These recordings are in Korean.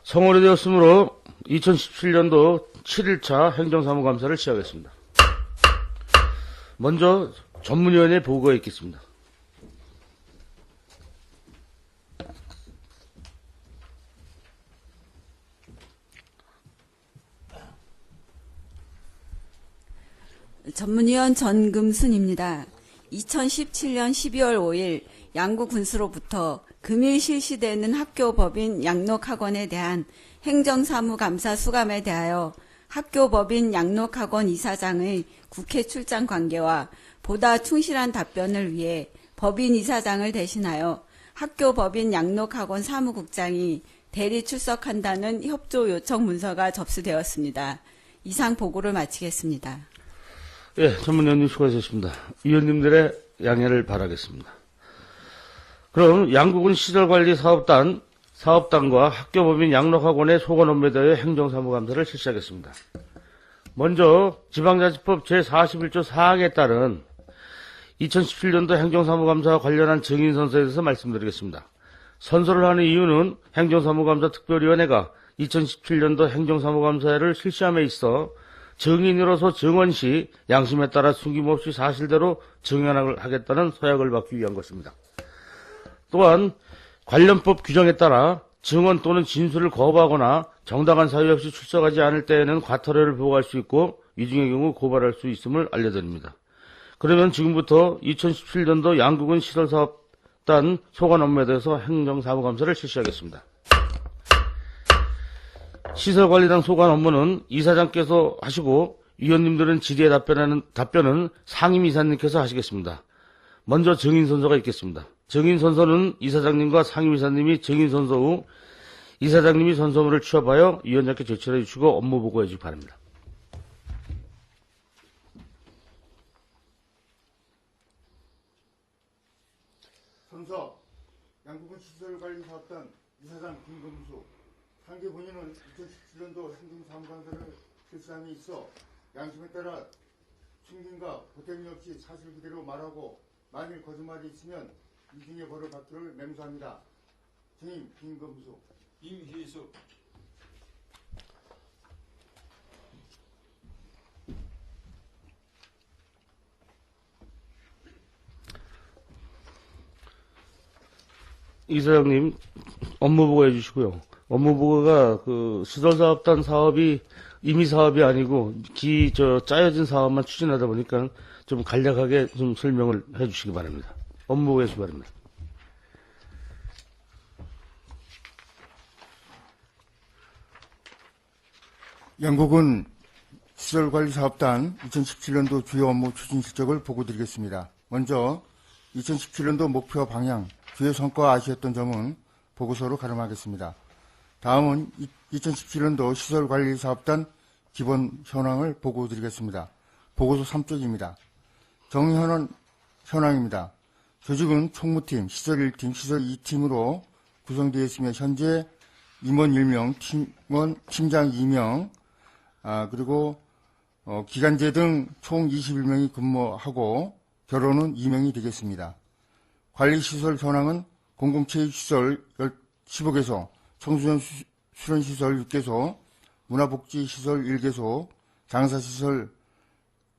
성월이 되었으므로 2017년도 7일차 행정사무감사를 시작했습니다. 먼저 전문위원회 보고가 있겠습니다. 전문위원 전금순입니다. 2017년 12월 5일 양구군수로부터 금일 실시되는 학교법인 양록학원에 대한 행정사무감사 수감에 대하여 학교법인 양록학원 이사장의 국회 출장 관계와 보다 충실한 답변을 위해 법인 이사장을 대신하여 학교법인 양록학원 사무국장이 대리 출석한다는 협조 요청 문서가 접수되었습니다. 이상 보고를 마치겠습니다. 예, 전문위원님 수고하셨습니다. 위원님들의 양해를 바라겠습니다. 그럼 양구군 시설관리사업단과 학교법인 양록학원의 소관 업무에 대해 행정사무감사를 실시하겠습니다. 먼저 지방자치법 제41조 4항에 따른 2017년도 행정사무감사와 관련한 증인선서에 대해서 말씀드리겠습니다. 선서를 하는 이유는 행정사무감사 특별위원회가 2017년도 행정사무감사를 실시함에 있어 증인으로서 증언 시 양심에 따라 숨김없이 사실대로 증언하겠다는 서약을 받기 위한 것입니다. 또한 관련법 규정에 따라 증언 또는 진술을 거부하거나 정당한 사유 없이 출석하지 않을 때에는 과태료를 부과할 수 있고 위중의 경우 고발할 수 있음을 알려드립니다. 그러면 지금부터 2017년도 양구군 시설사업단 소관 업무에 대해서 행정사무감사를 실시하겠습니다. 시설관리단 소관 업무는 이사장께서 하시고 위원님들은 질의에 답변은 상임이사님께서 하시겠습니다. 먼저 증인선서가 있겠습니다. 증인선서는 이사장님과 상임이사님이 증인선서 후 이사장님이 선서물을 취합하여 위원장께 제출해 주시고 업무 보고해 주시기 바랍니다. 선서 양구군 시설관리사업단 이사장 김금수 상계 본인은 2017년도 행정사무감사를 실시함에 있어 양심에 따라 숨김과 보탬이 없이 사실 그대로 말하고 만일 거짓말이 있으면 이중의 벌을 받기를 맹세합니다. 증인 김금수. 임희숙. 이사장님 업무 보고해 주시고요. 업무 보고가 시설사업단 사업이 임의사업이 아니고 짜여진 사업만 추진하다 보니까 좀 간략하게 좀 설명을 해 주시기 바랍니다. 업무 보고해 주시기 바랍니다. 양구군 시설관리사업단 2017년도 주요 업무 추진 실적을 보고드리겠습니다. 먼저 2017년도 목표 방향, 주요 성과 아쉬웠던 점은 보고서로 가름하겠습니다. 다음은 2017년도 시설관리사업단 기본 현황을 보고드리겠습니다. 보고서 3쪽입니다. 현황입니다. 조직은 총무팀, 시설 1팀, 시설 2팀으로 구성되어 있으며 현재 임원 1명, 팀장 2명, 그리고 기간제 등 총 21명이 근무하고 결혼은 2명이 되겠습니다. 관리시설 현황은 공공체육시설 15개소, 청소년 수련시설 6개소, 문화복지시설 1개소, 장사시설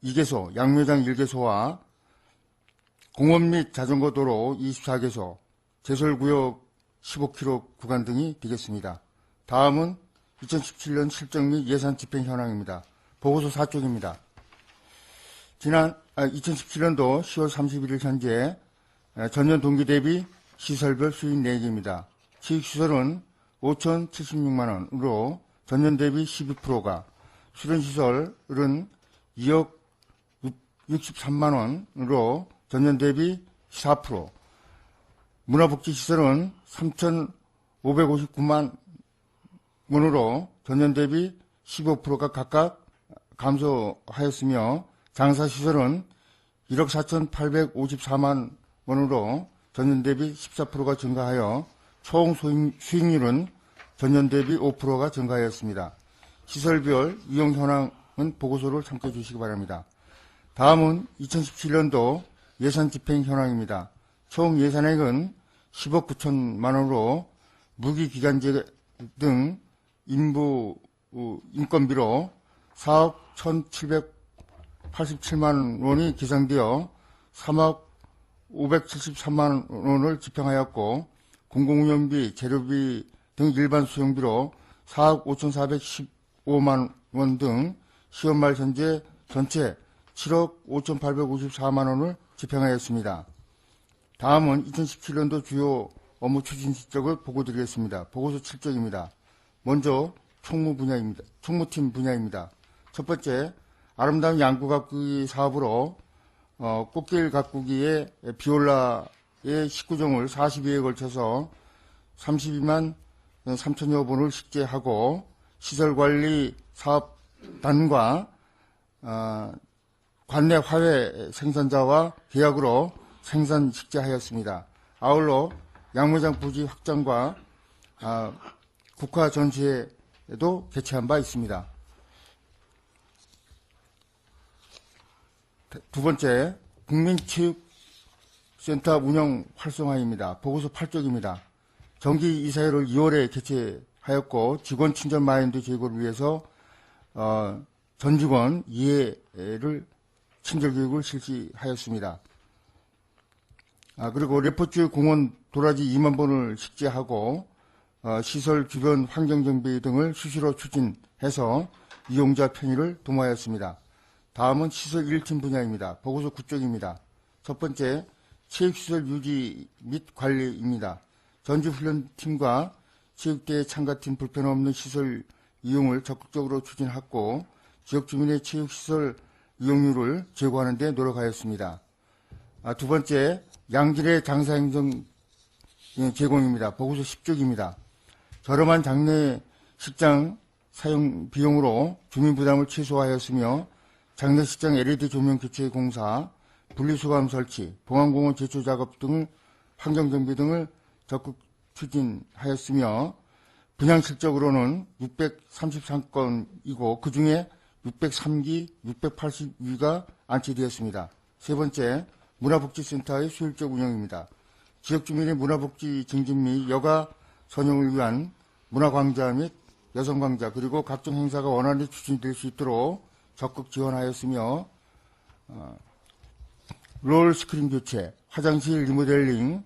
2개소, 양매장 1개소와 공원 및 자전거도로 24개소, 제설구역 15km 구간 등이 되겠습니다. 다음은 2017년 실적 및 예산 집행 현황입니다. 보고서 4쪽입니다. 2017년도 10월 31일 현재 전년 동기 대비 시설별 수익 내역입니다. 체육시설은 5,076만원으로 전년 대비 12%가, 수련시설은 2억 63만원으로 전년 대비 4%, 문화복지시설은 3,559만 원으로 전년 대비 15%가 각각 감소하였으며 장사시설은 1억 4,854만 원으로 전년 대비 14%가 증가하여 총 수익률은 전년 대비 5%가 증가하였습니다. 시설별 이용 현황은 보고서를 참고해 주시기 바랍니다. 다음은 2017년도 예산 집행 현황입니다. 총 예산액은 10억 9천만 원으로 무기기간제 등 인건비로 4억 1,787만 원이 계산되어 3억 573만 원을 집행하였고, 공공운영비, 재료비 등 일반 수용비로 4억 5,415만 원 등 시험 말 현재 전체 7억 5,854만 원을 집행하였습니다. 다음은 2017년도 주요 업무 추진 실적을 보고드리겠습니다. 보고서 7쪽입니다. 먼저 총무팀 분야입니다. 첫 번째, 아름다운 양구 가꾸기 사업으로 꽃길 가꾸기의 비올라의 19종을 42회에 걸쳐서 32만 3천여 번을 식재하고 시설관리 사업단과 관내 화훼 생산자와 계약으로 생산 식재하였습니다. 아울러 양모장 부지 확장과 국화 전시회도 개최한 바 있습니다. 두 번째, 국민체육센터 운영 활성화입니다. 보고서 8쪽입니다. 정기 이사회를 2월에 개최하였고, 직원 친절 마인드 제고를 위해서 전 직원 이해를 친절 교육을 실시하였습니다. 그리고 레포츠 공원 도라지 2만 번을 식재하고 시설 주변 환경 정비 등을 수시로 추진해서 이용자 편의를 도모하였습니다. 다음은 시설 1팀 분야입니다. 보고서 9쪽입니다. 첫 번째, 체육시설 유지 및 관리입니다. 전지훈련팀과 체육대회 참가팀 불편 없는 시설 이용을 적극적으로 추진하고 지역 주민의 체육시설 이용률을 제고하는 데 노력하였습니다. 두 번째, 양질의 장사행정 제공입니다. 보고서 10쪽입니다. 저렴한 장례식장 사용 비용으로 주민 부담을 최소화하였으며 장례식장 LED 조명 교체 공사, 분리수거함 설치, 봉안공원 제초 작업 등 환경정비 등을 적극 추진하였으며 분양 실적으로는 633건이고 그중에 603기, 682가 안치되었습니다. 세 번째, 문화복지센터의 수율적 운영입니다. 지역 주민의 문화복지 증진 및 여가 선용을 위한 문화광자 및 여성광자 그리고 각종 행사가 원활히 추진될 수 있도록 적극 지원하였으며 롤 스크린 교체, 화장실 리모델링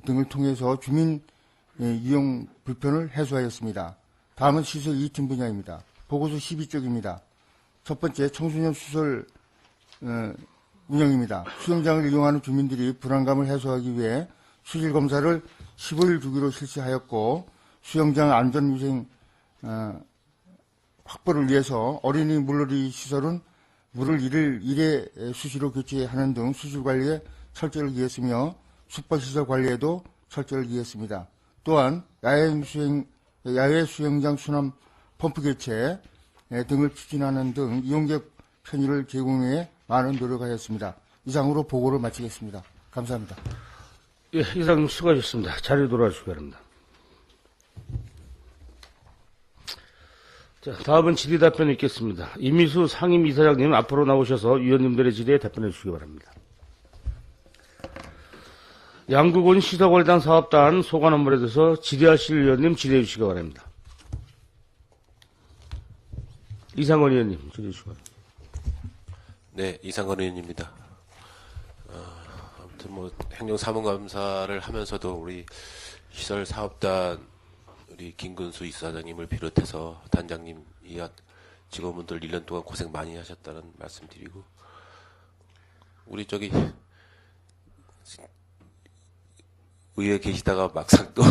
등을 통해서 주민 이용 불편을 해소하였습니다. 다음은 시설 2팀 분야입니다. 보고서 12쪽입니다. 첫 번째, 청소년 시설 운영입니다. 수영장을 이용하는 주민들이 불안감을 해소하기 위해 수질 검사를 15일 주기로 실시하였고 수영장 안전위생 확보를 위해서 어린이 물놀이 시설은 물을 1회 수시로 교체하는 등 수질 관리에 철저를 기했으며 숙박시설 관리에도 철저를 기했습니다. 또한 야외 수영장 수납 펌프 교체 등을 추진하는 등 이용객 편의를 제공해 많은 노력하였습니다. 이상으로 보고를 마치겠습니다. 감사합니다. 예, 이상 수고하셨습니다. 자리로 돌아주시기 바랍니다. 자, 다음은 질의 답변 있겠습니다. 이미수 상임이사장님 앞으로 나오셔서 위원님들의 질의에 답변해 주시기 바랍니다. 양구군 시도관리단 사업단 소관 업무에 대해서 질의하실 위원님 질의해 주시기 바랍니다. 이상건 의원님 질의해 주시기 바랍니다. 네, 이상건 의원입니다. 아무튼 행정사무감사를 하면서도 우리 시설사업단 우리 김근수 이사장님을 비롯해서 단장님 이하 직원분들 1년 동안 고생 많이 하셨다는 말씀드리고 우리 의회에 계시다가 막상 또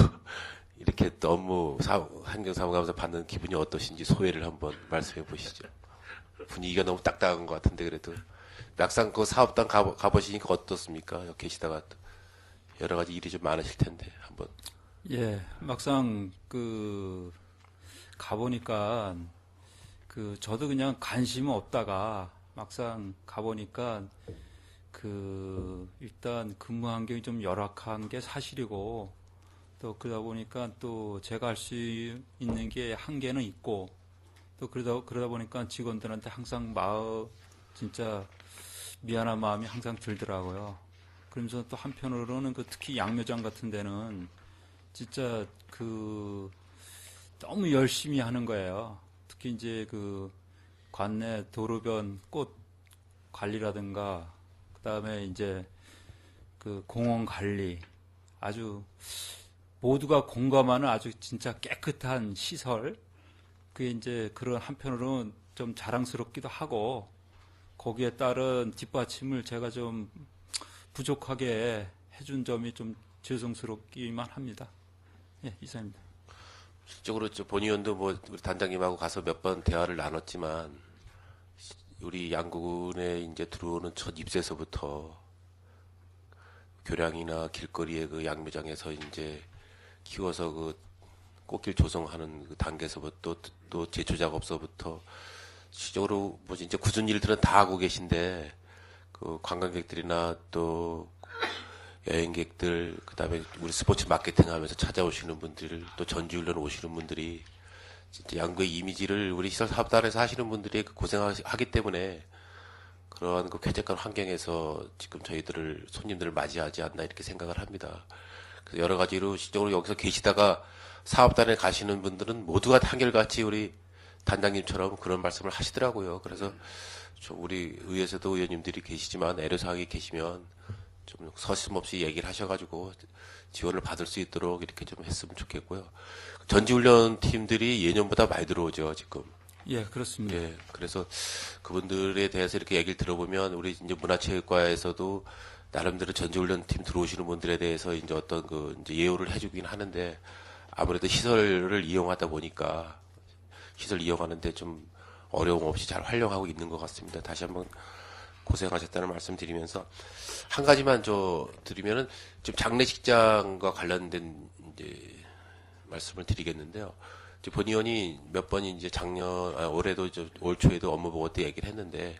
이렇게 또 행정사무감사 받는 기분이 어떠신지 소회를 한번 말씀해 보시죠. 분위기가 너무 딱딱한 것 같은데 그래도 막상 그 사업단 가보시니까 어떻습니까? 여기 계시다가 여러 가지 일이 좀 많으실 텐데 한번. 예, 막상 가보니까 저도 그냥 관심 없다가 막상 가보니까 일단 근무 환경이 좀 열악한 게 사실이고 또 그러다 보니까 또 제가 할 수 있는 게 한계는 있고 또 그러다 보니까 직원들한테 항상 진짜 미안한 마음이 항상 들더라고요. 그러면서 또 한편으로는 특히 양묘장 같은 데는 진짜 너무 열심히 하는 거예요. 특히 이제 그 관내 도로변 꽃 관리라든가 그다음에 이제 그 공원 관리 아주 모두가 공감하는 아주 진짜 깨끗한 시설 그게 이제 그런 한편으로는 좀 자랑스럽기도 하고 거기에 따른 뒷받침을 제가 좀 부족하게 해준 점이 좀 죄송스럽기만 합니다. 예, 이상입니다. 실적으로 본 의원도 뭐 우리 단장님하고 가서 몇 번 대화를 나눴지만 우리 양구군에 이제 들어오는 첫 입세서부터 교량이나 길거리의 그 양묘장에서 이제 키워서 그 꽃길 조성하는 그 단계에서부터 또 제초 작업서부터 실적으로 뭐 이제 굳은 일들은 다 하고 계신데 그 관광객들이나 또 여행객들 그다음에 우리 스포츠 마케팅 하면서 찾아오시는 분들 또 전지훈련 오시는 분들이 진짜 양구의 이미지를 우리 시설 사업단에서 하시는 분들이 고생하기 때문에 그러한 그 쾌적한 환경에서 지금 저희들을 손님들을 맞이하지 않나 이렇게 생각을 합니다. 그래서 여러 가지로 실적으로 여기서 계시다가 사업단에 가시는 분들은 모두가 한결같이 우리 단장님처럼 그런 말씀을 하시더라고요. 그래서 좀 우리 의회에서도 의원님들이 계시지만 애로사항이 계시면 좀 서슴없이 얘기를 하셔가지고 지원을 받을 수 있도록 이렇게 좀 했으면 좋겠고요. 전지훈련 팀들이 예년보다 많이 들어오죠, 지금. 예, 그렇습니다. 예, 그래서 그분들에 대해서 이렇게 얘기를 들어보면 우리 이제 문화체육과에서도 나름대로 전지훈련 팀 들어오시는 분들에 대해서 이제 어떤 그 이제 예우를 해주긴 하는데 아무래도 시설을 이용하다 보니까 시설 이용하는데 좀 어려움 없이 잘 활용하고 있는 것 같습니다. 다시 한번 고생하셨다는 말씀 드리면서 한 가지만 드리면은 지금 장례식장과 관련된 이제 말씀을 드리겠는데요. 본 의원이 몇 번 이제 올해도 올 초에도 업무 보고 때 얘기를 했는데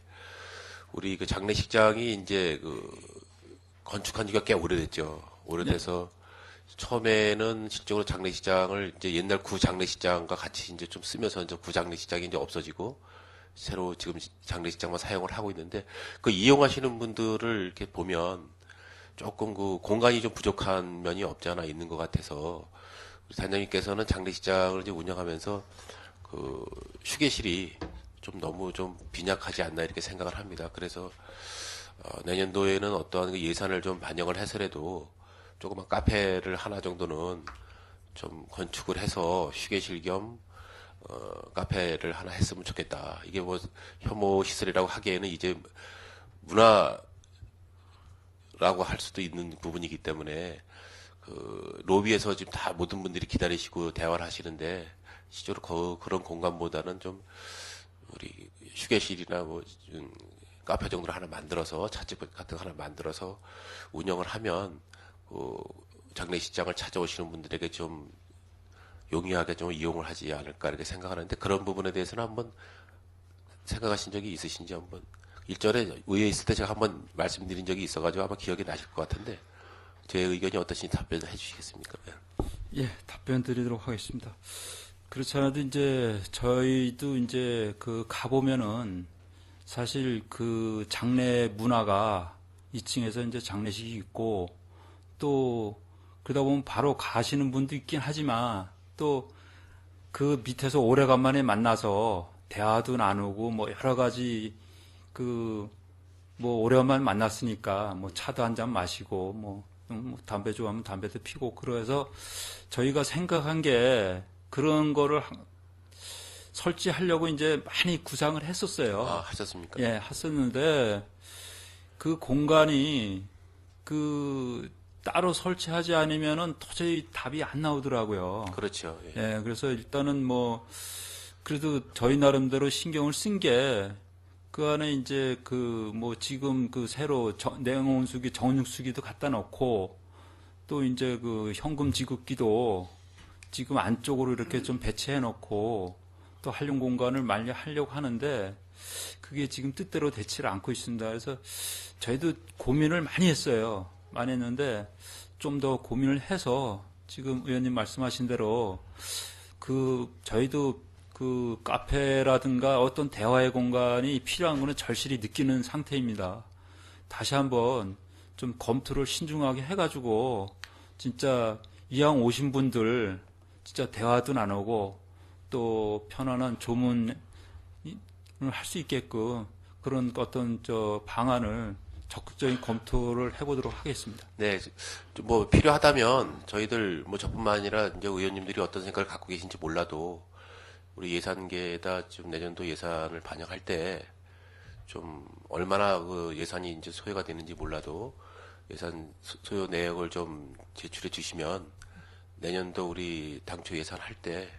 우리 그 장례식장이 이제 그 건축한 지가 꽤 오래됐죠. 오래돼서 처음에는 실적으로 장례식장을 이제 옛날 구 장례식장과 같이 이제 좀 쓰면서 이제 구 장례식장이 이제 없어지고 새로 지금 장례식장만 사용을 하고 있는데 그 이용하시는 분들을 이렇게 보면 조금 그 공간이 좀 부족한 면이 없지 않아 있는 것 같아서 우리 단장님께서는 장례식장을 이제 운영하면서 그 휴게실이 좀 너무 좀 빈약하지 않나 이렇게 생각을 합니다. 그래서 내년도에는 어떠한 그 예산을 좀 반영을 해서라도 조그만 카페를 하나 정도는 좀 건축을 해서 휴게실 겸 카페를 하나 했으면 좋겠다. 이게 뭐 혐오 시설이라고 하기에는 이제 문화라고 할 수도 있는 부분이기 때문에 그 로비에서 지금 다 모든 분들이 기다리시고 대화를 하시는데 실제로 그런 공간보다는 좀 우리 휴게실이나 뭐 카페 정도를 하나 만들어서 찻집 같은 거 하나 만들어서 운영을 하면 장례식장을 찾아오시는 분들에게 좀 용이하게 좀 이용을 하지 않을까 이렇게 생각하는데 그런 부분에 대해서는 한번 생각하신 적이 있으신지 한번 일전에 의회에 있을 때 제가 한번 말씀드린 적이 있어가지고 아마 기억이 나실 것 같은데 제 의견이 어떠신지 답변을 해주시겠습니까? 예, 답변 드리도록 하겠습니다. 그렇지 않아도 이제 저희도 이제 그 가보면은 사실 그 장례 문화가 2층에서 이제 장례식이 있고 또 그러다 보면 바로 가시는 분도 있긴 하지만 또 그 밑에서 오래간만에 만나서 대화도 나누고 뭐 여러 가지 그 뭐 오래간만에 만났으니까 뭐 차도 한 잔 마시고 뭐 담배 좋아하면 담배도 피고 그래서 저희가 생각한 게 그런 거를 설치하려고 이제 많이 구상을 했었어요. 아, 하셨습니까? 예, 했었는데 그 공간이 그 따로 설치하지 않으면은 도저히 답이 안 나오더라고요. 그렇죠. 예. 예, 그래서 일단은 뭐 그래도 저희 나름대로 신경을 쓴 게 그 안에 이제 그 뭐 지금 그 새로 냉온수기, 정육수기도 갖다 놓고 또 이제 그 현금 지급기도 지금 안쪽으로 이렇게 좀 배치해 놓고 또 활용 공간을 마련하려고 하는데 그게 지금 뜻대로 되지를 않고 있습니다. 그래서 저희도 고민을 많이 했어요. 많이 했는데 좀 더 고민을 해서 지금 의원님 말씀하신 대로 그 저희도 그 카페라든가 어떤 대화의 공간이 필요한 거는 절실히 느끼는 상태입니다. 다시 한번 좀 검토를 신중하게 해가지고 진짜 이왕 오신 분들 진짜 대화도 나누고 또 편안한 조문을 할 수 있게끔 그런 어떤 방안을 적극적인 검토를 해보도록 하겠습니다. 네, 뭐 필요하다면 저희들 뭐 저뿐만 아니라 이제 의원님들이 어떤 생각을 갖고 계신지 몰라도 우리 예산계에다 좀 내년도 예산을 반영할 때 좀 얼마나 그 예산이 이제 소요가 되는지 몰라도 예산 소요 내역을 좀 제출해 주시면 내년도 우리 당초 예산할 때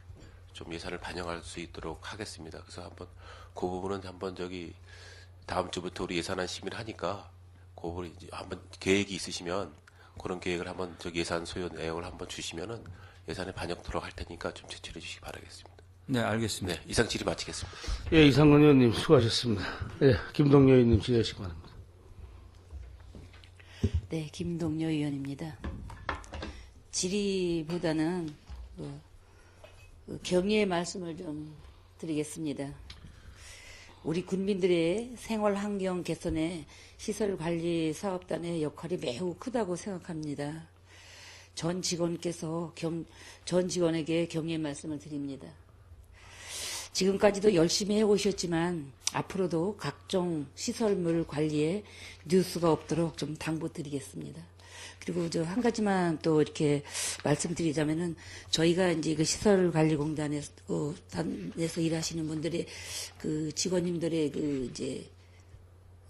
좀 예산을 반영할 수 있도록 하겠습니다. 그래서 한번 그 부분은 한번 다음 주부터 우리 예산안 심의를 하니까 그 부분 이제 한번 계획이 있으시면 그런 계획을 한번 예산 소요 내역을 한번 주시면은 예산에 반영토록 할 테니까 좀 제출해 주시기 바라겠습니다. 네, 알겠습니다. 네, 이상 질의 마치겠습니다. 예, 이상근 의원님 수고하셨습니다. 예, 김동료 의원님 질의하시기 바랍니다. 네, 김동료 의원입니다. 질의보다는 경의의 말씀을 좀 드리겠습니다. 우리 군민들의 생활 환경 개선에 시설관리사업단의 역할이 매우 크다고 생각합니다. 전 직원에게 경의의 말씀을 드립니다. 지금까지도 열심히 해오셨지만 앞으로도 각종 시설물 관리에 뉴스가 없도록 좀 당부드리겠습니다. 그리고 한 가지만 또 이렇게 말씀드리자면은 저희가 이제 그 시설관리공단에서 단에서 일하시는 분들의 그 직원님들의 그 이제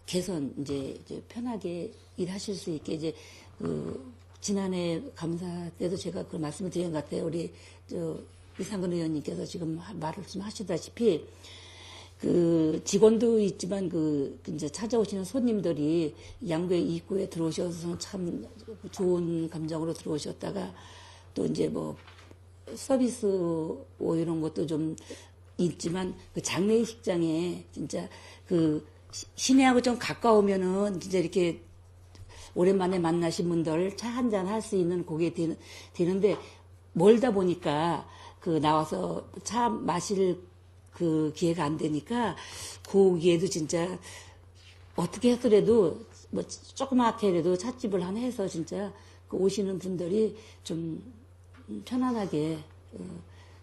개선 이제 편하게 일하실 수 있게 이제 지난해 감사 때도 제가 그 말씀을 드린 것 같아요. 우리 이상근 의원님께서 지금 말씀하시다시피 그 직원도 있지만 이제 찾아오시는 손님들이 양구에 입구에 들어오셔서 참 좋은 감정으로 들어오셨다가 또 이제 뭐 서비스 뭐 이런 것도 좀 있지만 그 장례식장에 진짜 그 시내하고 좀 가까우면은 진짜 이렇게 오랜만에 만나신 분들 차 한잔 할 수 있는 그게 되는데 멀다 보니까 나와서 차 마실 그 기회가 안 되니까 거기에도 진짜 어떻게 했더라도 뭐 조그맣게라도 찻집을 하나 해서 진짜 오시는 분들이 좀 편안하게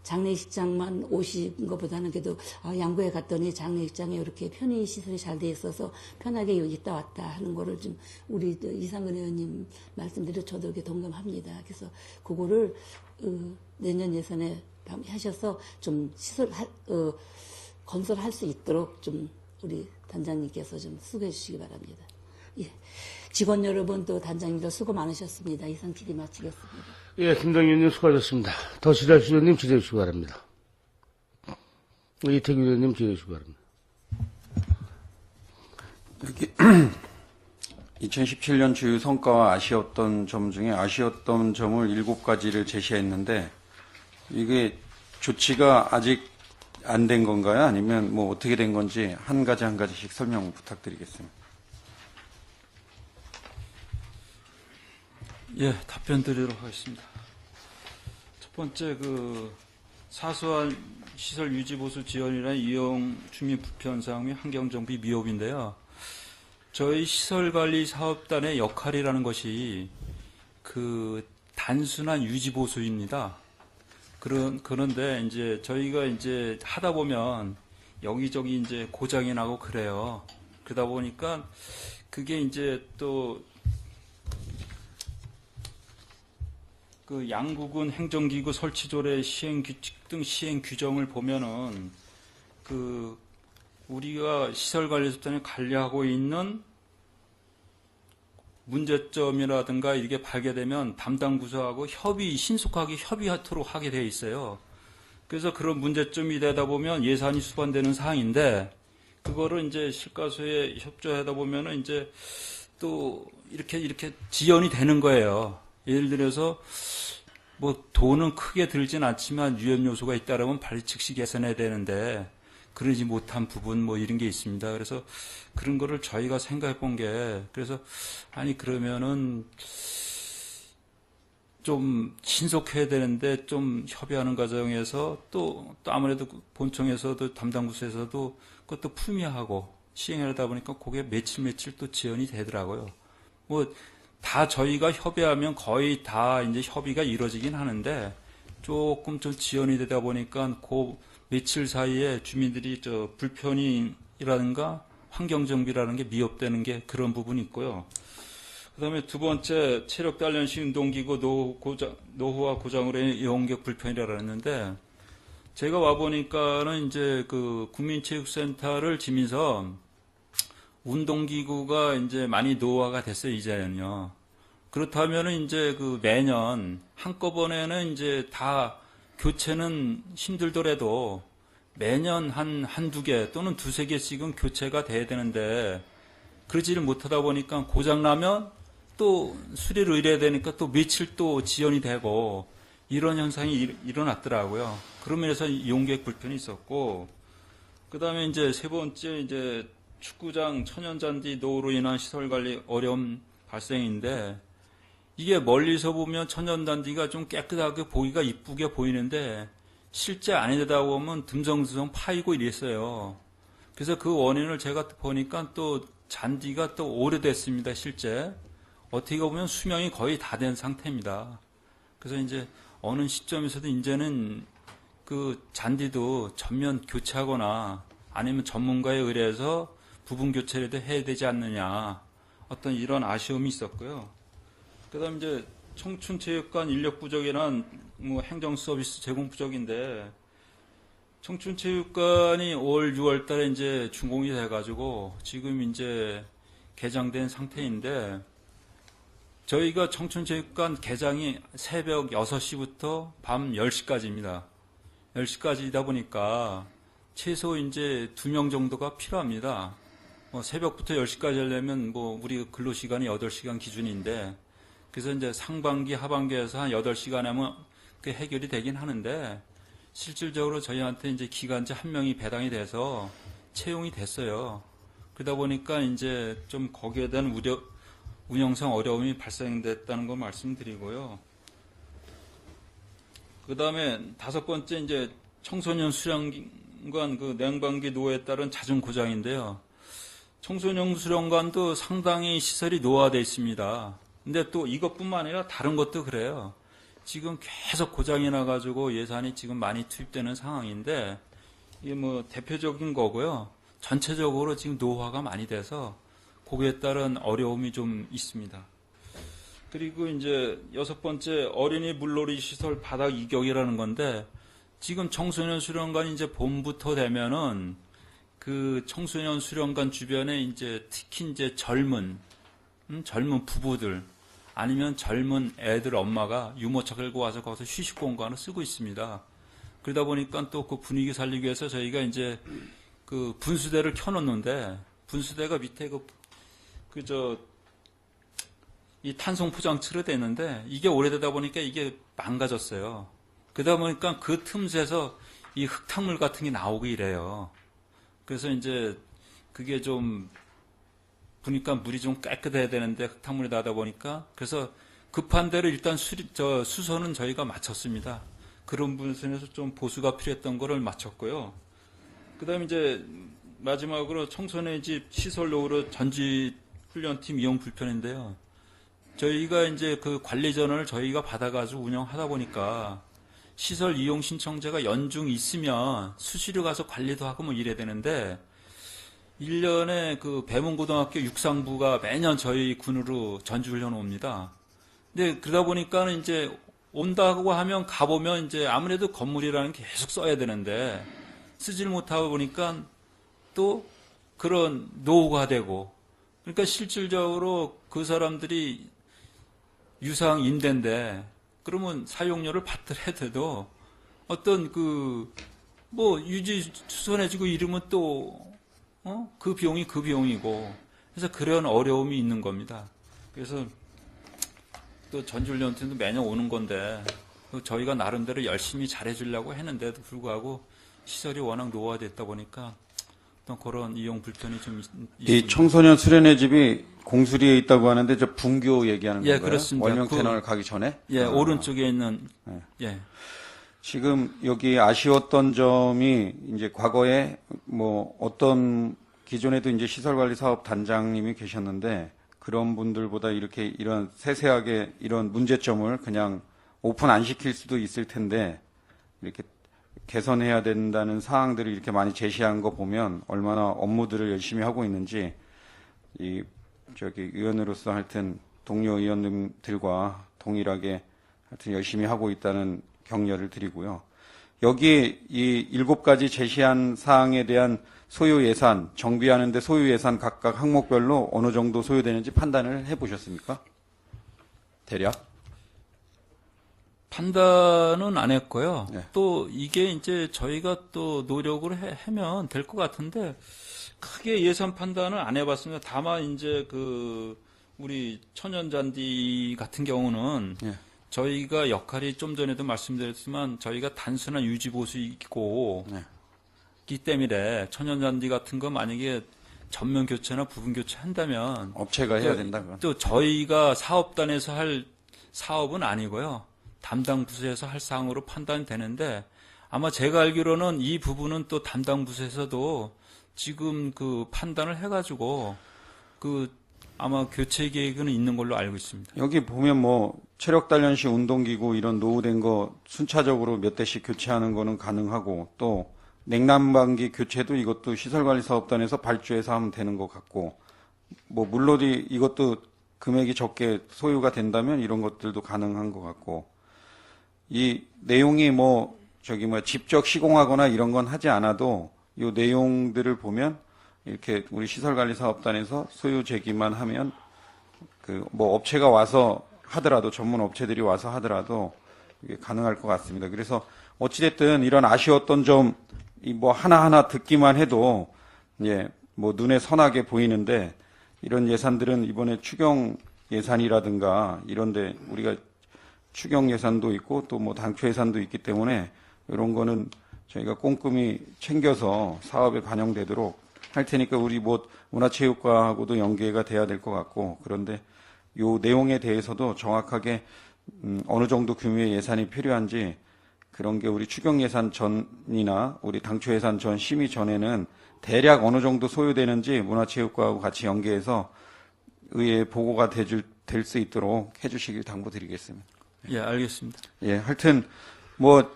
장례식장만 오신 것보다는 그래도 양구에 갔더니 장례식장에 이렇게 편의 시설이 잘 돼 있어서 편하게 여기 있다 왔다 하는 거를 좀 우리 이상근 의원님 말씀대로 저도 이렇게 동감합니다. 그래서 그거를 내년 예산에 하셔서 좀 건설할 수 있도록 좀 우리 단장님께서 좀 수고해 주시기 바랍니다. 예. 직원 여러분 또 단장님들 수고 많으셨습니다. 이상 질의 마치겠습니다. 예, 김동료 의원님 수고하셨습니다. 더 질의하실 의원님 질의해 주시기 바랍니다. 이태규 의원님 질의해 주시기 바랍니다. 여기 2017년 주요 성과와 아쉬웠던 점 중에 아쉬웠던 점을 7가지를 제시했는데 이게 조치가 아직 안 된 건가요? 아니면 뭐 어떻게 된 건지 한 가지씩 설명 부탁드리겠습니다. 예, 답변 드리도록 하겠습니다. 첫 번째, 사소한 시설 유지 보수 지원이나 이용 주민 불편 사항 및 환경 정비 미흡인데요. 저희 시설 관리 사업단의 역할이라는 것이 단순한 유지 보수입니다. 그런데 이제 저희가 이제 하다 보면 여기저기 이제 고장이 나고 그래요. 그러다 보니까 그게 이제 또 양구군 행정기구 설치조례 시행규칙 등 시행 규정을 보면은 우리가 시설관리소단이 관리하고 있는 문제점이라든가 이게 발견되면 담당 부서하고 신속하게 협의하도록 하게 되어 있어요. 그래서 그런 문제점이 되다 보면 예산이 수반되는 사항인데 그거를 이제 실과소에 협조하다 보면은 이제 또 이렇게 지연이 되는 거예요. 예를 들어서 뭐 돈은 크게 들진 않지만 위험 요소가 있다라면 빨리 즉시 개선해야 되는데 그러지 못한 부분 뭐 이런 게 있습니다. 그래서 그런 거를 저희가 생각해 본 게 그래서 그러면은 좀 신속해야 되는데 좀 협의하는 과정에서 또 아무래도 본청에서도 담당 부서에서도 그것도 품위하고 시행하다 보니까 그게 며칠 또 지연이 되더라고요. 뭐 다 저희가 협의하면 거의 다 이제 협의가 이루어지긴 하는데 조금 좀 지연이 되다 보니까 그 며칠 사이에 주민들이 불편이라든가 환경정비라는 게 미흡되는 게 그런 부분이 있고요. 그 다음에 두 번째, 체력 단련식 운동기구 노후와 고장으로 인해 이용객 불편이라고 했는데, 제가 와보니까는 이제 그 국민체육센터를 지면서 운동기구가 이제 많이 노후화가 됐어요, 이제는요. 그렇다면은 이제 그 매년 한꺼번에는 이제 다 교체는 힘들더라도 매년 한두 개 또는 두세 개씩은 교체가 돼야 되는데, 그러지를 못하다 보니까 고장나면 또 수리를 의뢰해야 되니까 또 며칠 또 지연이 되고 이런 현상이 일어났더라고요. 그런 면에서 이용객 불편이 있었고, 그 다음에 이제 세 번째 이제 축구장 천연잔디 노후로 인한 시설 관리 어려움 발생인데, 이게 멀리서 보면 천연잔디가 좀 깨끗하게 보기가 이쁘게 보이는데 실제 안에다 보면 듬성듬성 파이고 이랬어요. 그래서 그 원인을 제가 보니까 또 잔디가 또 오래됐습니다, 실제. 어떻게 보면 수명이 거의 다 된 상태입니다. 그래서 이제 어느 시점에서도 이제는 그 잔디도 전면 교체하거나 아니면 전문가에 의뢰해서 부분 교체라도 해야 되지 않느냐. 어떤 이런 아쉬움이 있었고요. 그 다음에 이제 청춘체육관 인력 부족이란 뭐 행정 서비스 제공 부족인데, 청춘체육관이 올 6월 달에 이제 준공이 돼가지고 지금 이제 개장된 상태인데, 저희가 청춘체육관 개장이 새벽 6시부터 밤 10시까지입니다. 10시까지이다 보니까 최소 이제 2명 정도가 필요합니다. 새벽부터 10시까지 하려면 우리 근로시간이 8시간 기준인데, 그래서 이제 상반기, 하반기에서 한 8시간 하면 그 해결이 되긴 하는데, 실질적으로 저희한테 이제 기간제 1명이 배당이 돼서 채용이 됐어요. 그러다 보니까 이제 좀 거기에 대한 운영상 어려움이 발생됐다는 거 말씀드리고요. 그 다음에 5번째 이제 청소년 수련관 그 냉방기 노후에 따른 잦은 고장인데요. 청소년 수련관도 상당히 시설이 노화되어 있습니다. 근데 또 이것뿐만 아니라 다른 것도 그래요. 지금 계속 고장이 나가지고 예산이 지금 많이 투입되는 상황인데, 이게 대표적인 거고요. 전체적으로 지금 노화가 많이 돼서 거기에 따른 어려움이 좀 있습니다. 그리고 이제 6번째, 어린이 물놀이 시설 바닥 이격이라는 건데, 지금 청소년 수련관 이제 봄부터 되면은 그 청소년 수련관 주변에 이제 특히 이제 젊은 부부들, 아니면 젊은 애들 엄마가 유모차 끌고 와서 거기서 휴식 공간을 쓰고 있습니다. 그러다 보니까 또 그 분위기 살리기 위해서 저희가 이제 그 분수대를 켜놓는데, 분수대가 밑에 이 탄성 포장치로 되는데, 이게 오래되다 보니까 이게 망가졌어요. 그러다 보니까 그 틈새에서 이 흙탕물 같은 게 나오고 이래요. 그래서 이제 그게 좀 보니까 물이 좀 깨끗해야 되는데 흙탕물이 나다 보니까, 그래서 급한 대로 일단 수선은 저희가 마쳤습니다. 그런 부분에서 좀 보수가 필요했던 거를 마쳤고요. 그 다음에 이제 마지막으로 청소년 집 시설 노후로 전지 훈련팀 이용 불편인데요. 저희가 이제 그 관리 전환을 저희가 받아가지고 운영하다 보니까 시설 이용 신청자가 연중 있으면 수시로 가서 관리도 하고 이래야 되는데, 1년에 그 배문고등학교 육상부가 매년 저희 군으로 전지훈련 옵니다. 근데 그러다 보니까 이제 온다고 하면 가보면 이제 아무래도 건물이라는 게 계속 써야 되는데, 쓰질 못하다 보니까 또 그런 노후가 되고, 그러니까 실질적으로 그 사람들이 유상 임대인데, 그러면 사용료를 받더라도 어떤 유지 수선해주고 이러면 또 그 비용이 그 비용이고, 그래서 그런 어려움이 있는 겁니다. 그래서 또 전지훈련팀도 매년 오는 건데, 저희가 나름대로 열심히 잘해주려고 했는데도 불구하고 시설이 워낙 노화됐다 보니까 어떤 그런 이용 불편이 좀 있습니다. 이 청소년 수련회 집이 공수리에 있다고 하는데 저 분교 얘기하는 건가요? 예, 그렇습니다. 월명 터널 가기 전에? 예, 오른쪽에 있는 예. 지금 여기 아쉬웠던 점이 이제 과거에 어떤 기존에도 이제 시설관리사업 단장님이 계셨는데, 그런 분들보다 이렇게 이런 세세하게 이런 문제점을 그냥 오픈 안 시킬 수도 있을 텐데 이렇게 개선해야 된다는 사항들을 이렇게 많이 제시한 거 보면 얼마나 업무들을 열심히 하고 있는지 의원으로서 하여튼 동료 의원님들과 동일하게 하여튼 열심히 하고 있다는 격려를 드리고요. 여기 이 7가지 제시한 사항에 대한 소요 예산, 정비하는데 소요 예산 각각 항목별로 어느 정도 소요되는지 판단을 해보셨습니까? 대략? 판단은 안 했고요. 네. 또 이게 이제 저희가 또 노력을 하면 될 것 같은데 크게 예산 판단을 안 해봤습니다. 다만 이제 우리 천연잔디 같은 경우는 네. 저희가 역할이 좀 전에도 말씀드렸지만 저희가 단순한 유지보수이고 네. 기 때문에 천연잔디 같은 거 만약에 전면 교체나 부분 교체 한다면 업체가 해야 된다. 그건. 또 저희가 사업단에서 할 사업은 아니고요. 담당 부서에서 할 사항으로 판단되는데 아마 제가 알기로는 이 부분은 또 담당 부서에서도 지금 판단을 해가지고 아마 교체 계획은 있는 걸로 알고 있습니다. 여기 보면 뭐 체력 단련시 운동기구 이런 노후된 거 순차적으로 몇 대씩 교체하는 거는 가능하고 또 냉난방기 교체도 이것도 시설관리사업단에서 발주해서 하면 되는 것 같고 뭐 물론 이것도 금액이 적게 소요가 된다면 이런 것들도 가능한 것 같고 이 내용이 직접 시공하거나 이런 건 하지 않아도 이 내용들을 보면 이렇게 우리 시설관리사업단에서 소유 제기만 하면 업체가 와서 하더라도 전문 업체들이 와서 하더라도 이게 가능할 것 같습니다. 그래서 어찌됐든 이런 아쉬웠던 점 하나하나 듣기만 해도 눈에 선하게 보이는데 이런 예산들은 이번에 추경 예산이라든가 이런데 우리가 추경 예산도 있고 또 당초 예산도 있기 때문에 이런 거는 저희가 꼼꼼히 챙겨서 사업에 반영되도록 할 테니까 우리 문화체육과하고도 연계가 돼야 될 것 같고 그런데 요 내용에 대해서도 정확하게 어느 정도 규모의 예산이 필요한지 그런 게 우리 추경 예산 전이나 우리 당초 예산 전 심의 전에는 대략 어느 정도 소요되는지 문화체육과하고 같이 연계해서 의회에 보고가 될 수 있도록 해주시길 당부드리겠습니다. 예, 알겠습니다. 예, 하여튼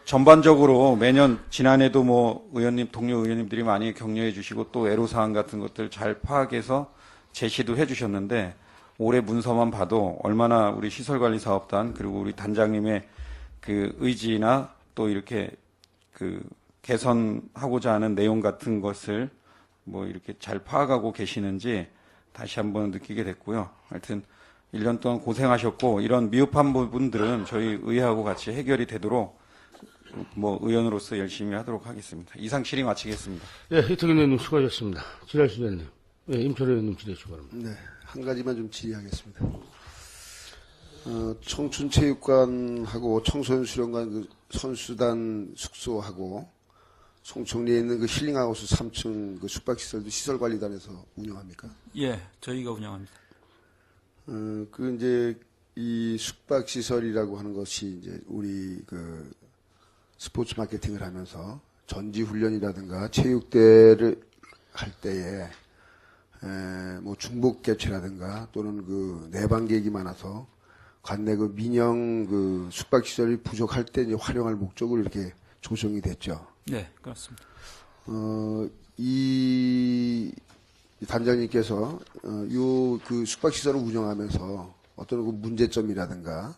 전반적으로 매년 지난해도 동료 의원님들이 많이 격려해 주시고 또 애로사항 같은 것들 잘 파악해서 제시도 해 주셨는데 올해 문서만 봐도 얼마나 우리 시설관리사업단 그리고 우리 단장님의 의지나 또 이렇게 개선하고자 하는 내용 같은 것을 이렇게 잘 파악하고 계시는지 다시 한번 느끼게 됐고요. 하여튼 1년 동안 고생하셨고 이런 미흡한 부분들은 저희 의회하고 같이 해결이 되도록 의원으로서 열심히 하도록 하겠습니다. 이상 질의 마치겠습니다. 예, 이태균 의원님 수고하셨습니다. 지랄수 의원님. 예, 임철호 의원님 질의 추가합니다. 네, 한 가지만 좀 질의하겠습니다. 청춘체육관하고 청소년 수련관 선수단 숙소하고 송청리에 있는 힐링하우스 3층 숙박시설도 시설관리단에서 운영합니까? 예, 저희가 운영합니다. 이제 이 숙박시설이라고 하는 것이 이제 우리 스포츠 마케팅을 하면서 전지훈련이라든가 체육대회를 할 때에 중복 개최라든가 또는 내방객이 많아서 관내 민영 숙박시설이 부족할 때 이제 활용할 목적으로 이렇게 조성이 됐죠. 네, 그렇습니다. 이 단장님께서 요 숙박시설을 운영하면서 어떤 문제점이라든가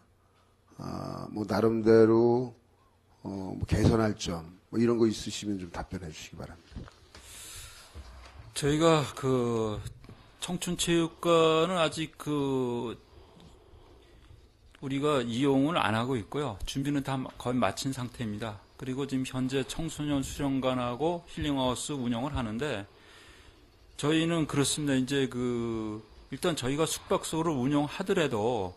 나름대로 개선할 점 이런 거 있으시면 좀 답변해 주시기 바랍니다. 저희가 청춘체육관은 아직 우리가 이용을 안 하고 있고요. 준비는 다 거의 마친 상태입니다. 그리고 지금 현재 청소년 수련관하고 힐링하우스 운영을 하는데 저희는 그렇습니다. 이제 일단 저희가 숙박소를 운영하더라도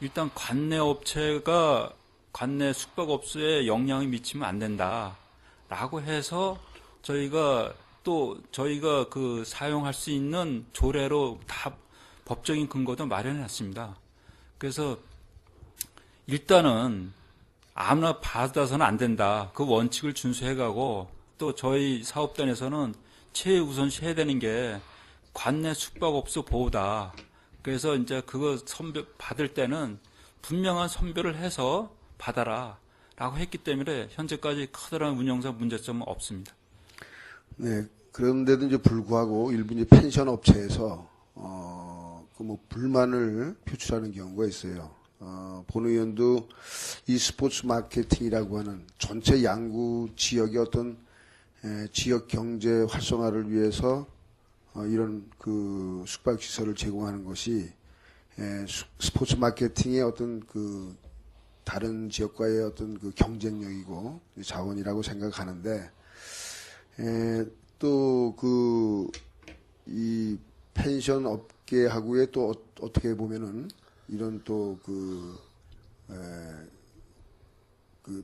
일단 관내 업체가 관내 숙박업소에 영향이 미치면 안 된다라고 해서 저희가 사용할 수 있는 조례로 다 법적인 근거도 마련해 놨습니다. 그래서 일단은 아무나 받아서는 안 된다. 그 원칙을 준수해가고 또 저희 사업단에서는 최우선시 해야 되는 게 관내 숙박업소 보호다. 그래서 이제 그거 받을 때는 분명한 선별을 해서 받아라라고 했기 때문에 현재까지 커다란 운영상 문제점은 없습니다. 네. 그런데도 이제 불구하고 일부 이제 펜션 업체에서 그 뭐 불만을 표출하는 경우가 있어요. 본 의원도 이 스포츠 마케팅이라고 하는 전체 양구 지역의 어떤 지역 경제 활성화를 위해서 이런 그 숙박 시설을 제공하는 것이 스포츠 마케팅의 어떤 그 다른 지역과의 어떤 그 경쟁력이고 자원이라고 생각하는데 또 그 이 펜션 업계하고의 또 어떻게 보면은 이런 또 그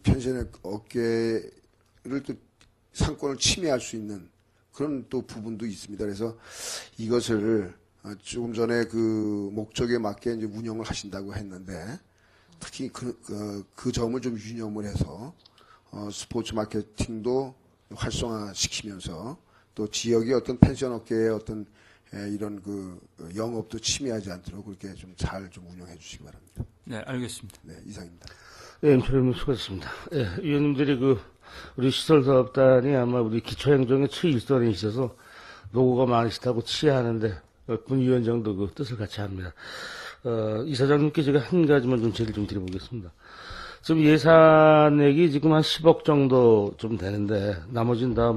펜션 업계를 또 상권을 침해할 수 있는 그런 또 부분도 있습니다. 그래서 이것을 조금 전에 그 목적에 맞게 이제 운영을 하신다고 했는데 특히 그 점을 좀 유념을 해서 스포츠 마케팅도 활성화시키면서 또 지역의 어떤 펜션 업계의 어떤 이런 그 영업도 침해하지 않도록 그렇게 좀 잘 좀 운영해 주시기 바랍니다. 네, 알겠습니다. 네, 이상입니다. 예, 임철님 수고하셨습니다. 예, 위원님들이 우리 시설사업단이 아마 우리 기초행정의 최일선에 있어서 노고가 많으시다고 치하하는데, 군위원장도 그 뜻을 같이 합니다. 이사장님께 제가 한 가지만 좀 제의를 좀 드려보겠습니다. 지금 예산액이 지금 한 10억 정도 좀 되는데, 나머지는 다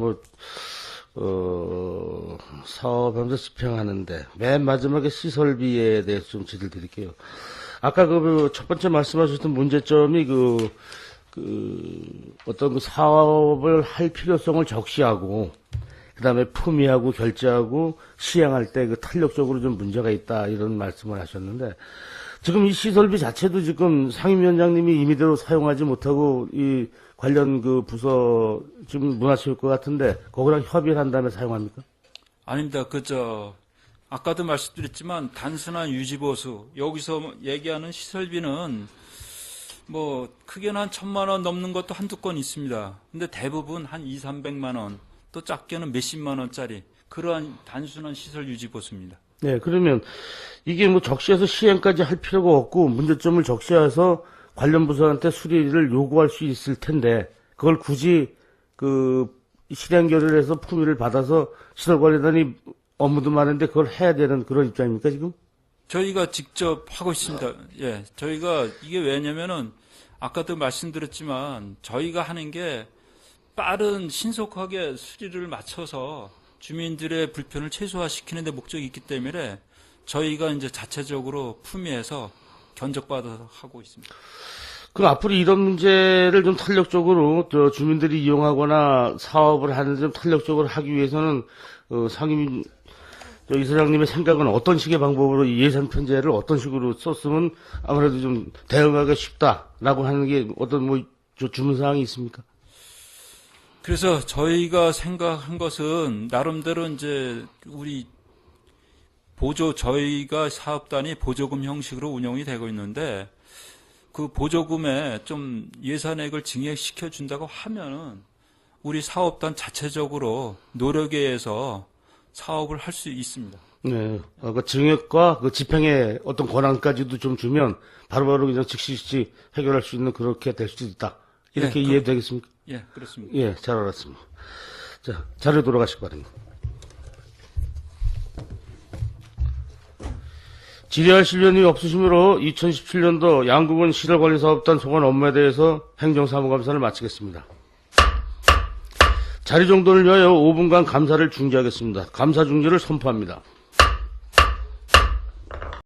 사업하면서 집행하는데, 맨 마지막에 시설비에 대해서 좀 제의를 드릴게요. 아까 첫 번째 말씀하셨던 문제점이 어떤 그 사업을 할 필요성을 적시하고, 그 다음에 품위하고 결제하고 시행할 때 그 탄력적으로 좀 문제가 있다, 이런 말씀을 하셨는데, 지금 이 시설비 자체도 지금 상임위원장님이 임의대로 사용하지 못하고 이 관련 그 부서 지금 문화체육과 같은데 거기랑 협의를 한 다음에 사용합니까? 아닙니다. 아까도 말씀드렸지만 단순한 유지보수, 여기서 얘기하는 시설비는 뭐 크게는 한 1,000만 원 넘는 것도 한두 건 있습니다. 근데 대부분 한 200~300만 원, 또 작게는 몇십만 원짜리 그러한 단순한 시설 유지보수입니다. 네, 그러면 이게 뭐 적시해서 시행까지 할 필요가 없고 문제점을 적시해서 관련 부서한테 수리를 요구할 수 있을 텐데 그걸 굳이 실행 결의를 해서 품위를 받아서 시설관리단이 업무도 많은데 그걸 해야 되는 그런 입장입니까 지금? 저희가 직접 하고 있습니다. 예, 저희가 이게 왜냐면은 아까도 말씀드렸지만 저희가 하는 게 빠른 신속하게 수리를 맞춰서 주민들의 불편을 최소화시키는 데 목적이 있기 때문에 저희가 이제 자체적으로 품위해서 견적받아서 하고 있습니다. 그럼 앞으로 이런 문제를 좀 탄력적으로 주민들이 이용하거나 사업을 하는데 좀 탄력적으로 하기 위해서는 상임 이사장님의 생각은 어떤 식의 방법으로 이 예산 편제를 어떤 식으로 썼으면 아무래도 좀 대응하기가 쉽다라고 하는 게 어떤 주문사항이 있습니까? 그래서 저희가 생각한 것은 나름대로 이제 저희가 사업단이 보조금 형식으로 운영이 되고 있는데 그 보조금에 좀 예산액을 증액시켜 준다고 하면은 우리 사업단 자체적으로 노력에 의해서 사업을 할 수 있습니다. 네. 그 증액과 그 집행의 어떤 권한까지도 좀 주면 바로바로 그냥 즉시 해결할 수 있는 그렇게 될 수도 있다. 이렇게 예, 이해되겠습니까? 예, 그렇습니다. 예, 잘 알았습니다. 자, 자료 돌아가시기 바랍니다. 질의할 실련이 없으시므로 2017년도 양구군 시설관리사업단 소관 업무에 대해서 행정사무감사를 마치겠습니다. 자리 정돈을 위하여 5분간 감사를 중지하겠습니다. 감사 중지를 선포합니다.